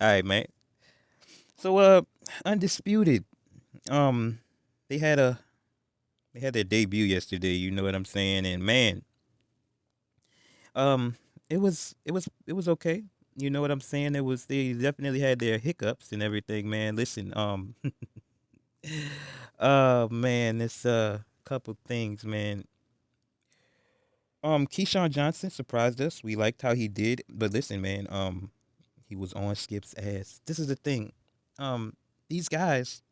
All right, man. So Undisputed. Um they had a they had their debut yesterday, you know what I'm saying? And man, um it was okay. You know what I'm saying? It was they definitely had their hiccups and everything, man. Listen, man, it's a couple things, man. Keyshawn Johnson surprised us. We liked how he did, but listen, man, he was on Skip's ass. This is the thing. These guys,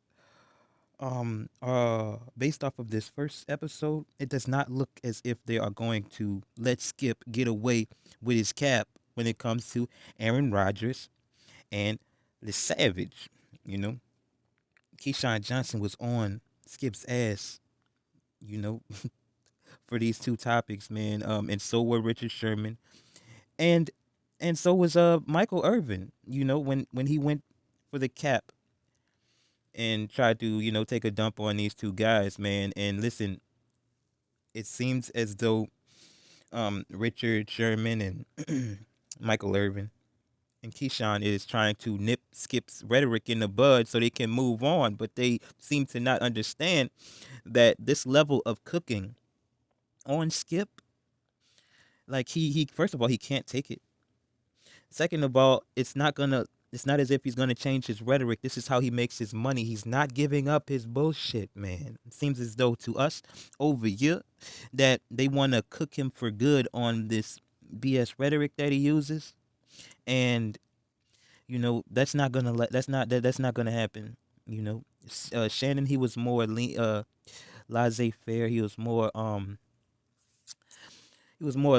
based off of this first episode, it does not look as if they are going to let Skip get away with his cap when it comes to Aaron Rodgers and the Savage. You know, Keyshawn Johnson was on Skip's ass. You know, for these two topics, man. And so were Richard Sherman, and so was Michael Irvin. You know, when he went for the cap and tried to take a dump on these two guys, man. And listen, it seems as though Richard Sherman and Michael Irvin and Keyshawn is trying to nip Skip's rhetoric in the bud so they can move on, but they seem to not understand that this level of cooking on Skip, like he first of all he can't take it. Second of all, it's not as if he's gonna change his rhetoric. This is how he makes his money. He's not giving up his bullshit, man. It seems as though to us over here that they wanna cook him for good on this BS rhetoric that he uses. And that's not gonna happen. Shannon, he was more laissez faire. He was more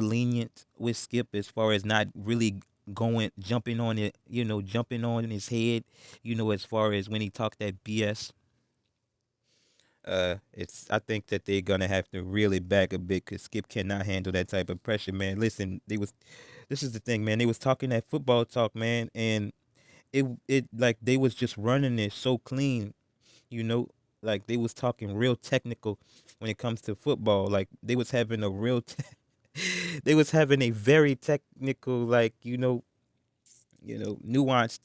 lenient with Skip as far as not really going jumping on it, jumping on his head, as far as when he talked that BS. It's I think that they're gonna have to really back a bit because Skip cannot handle that type of pressure, man. Listen, this is the thing, man. They was talking that football talk, man, and it like they was just running it so clean, you know, like they was talking real technical when it comes to football. Like they was having a they was having a very technical, like nuanced,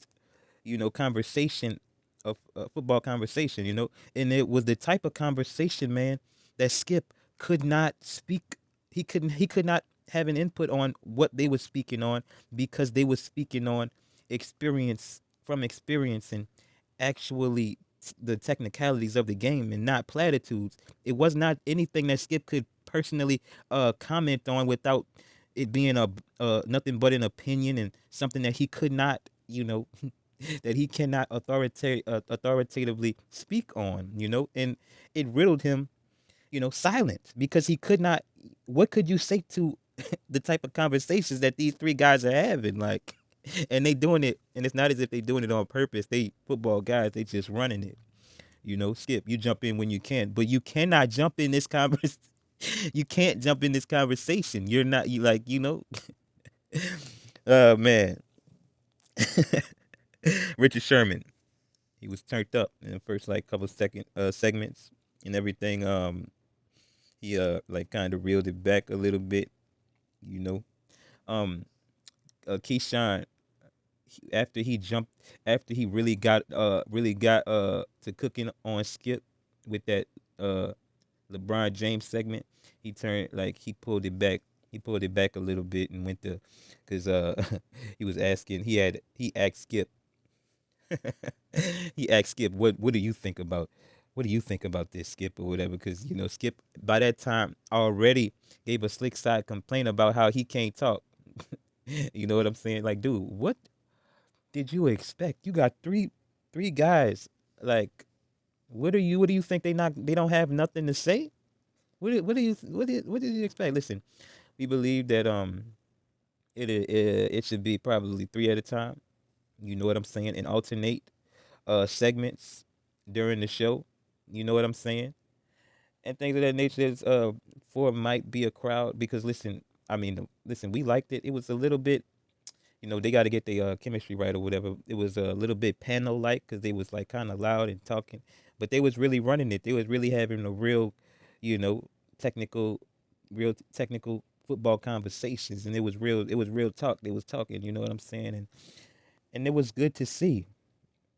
conversation of football conversation, and it was the type of conversation, man, that Skip could not speak. He could not have an input on what they were speaking on because they were speaking on experience and actually the technicalities of the game and not platitudes. It was not anything that Skip could personally comment on without it being a nothing but an opinion and something that he could not, that he cannot authoritatively speak on, and it riddled him, silent because he could not. What could you say to the type of conversations that these three guys are having, like, and they doing it, and it's not as if they doing it on purpose. They football guys, they just running it. Skip, you jump in when you can, but you cannot jump in this conversation. You can't jump in this conversation. You're not you like Oh man, Richard Sherman. He was turned up in the first like couple second segments and everything. He like kind of reeled it back a little bit, you know. Um, Keyshawn, after he jumped, after he really got to cooking on Skip with that uh LeBron James segment, he turned like he pulled it back. He pulled it back a little bit and went to, cause he was asking. He asked Skip. He asked Skip, what do you think about what do you think about this, Skip, or whatever? Because Skip by that time already gave a slick side complaint about how he can't talk. You know what I'm saying? Like, dude, what did you expect? You got three guys. Like, what do you think they don't have nothing to say? What did you expect? Listen, we believe that it should be probably three at a time. You know what I'm saying? And alternate segments during the show. You know what I'm saying? And things of that nature is for might be a crowd because listen, I mean, listen, we liked it. It was a little bit, they got to get the chemistry right or whatever. It was a little bit panel like because they was like kind of loud and talking, but they was really running it. They was really having a real, you know, technical, real technical football conversations, and it was real. It was real talk. They was talking. You know what I'm saying? and it was good to see.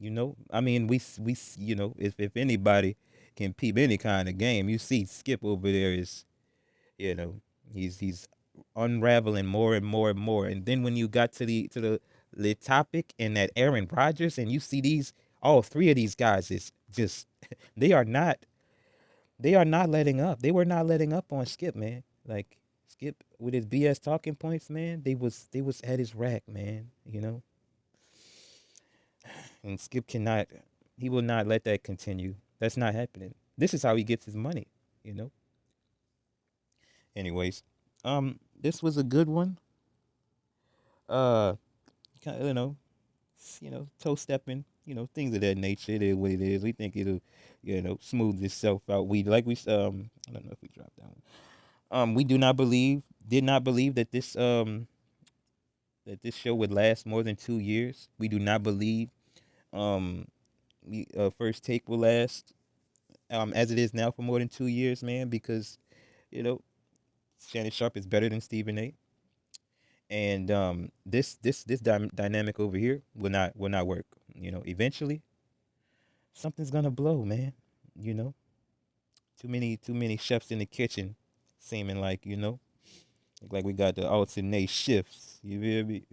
I mean, if anybody can peep any kind of game, you see Skip over there is, you know, he's unraveling more and more and more. And then when you got to the topic and that Aaron Rodgers, and you see these all three of these guys is just they are not they are not letting up. They were not letting up on Skip, man. Like Skip with his BS talking points, man. They was at his rack, man. And Skip cannot, he will not let that continue. That's not happening. This is how he gets his money, you know. Anyways, this was a good one. Uh, toe stepping, things of that nature. It is what it is. We think it'll, smooth itself out. I don't know if we dropped that one. We did not believe that this show would last more than 2 years. We do not believe um first take will last as it is now for more than 2 years, man, because you know Shannon Sharp is better than Stephen A. And this dynamic over here will not work. Eventually something's gonna blow, man. You know, too many chefs in the kitchen, seeming like we got the alternate shifts. You feel me?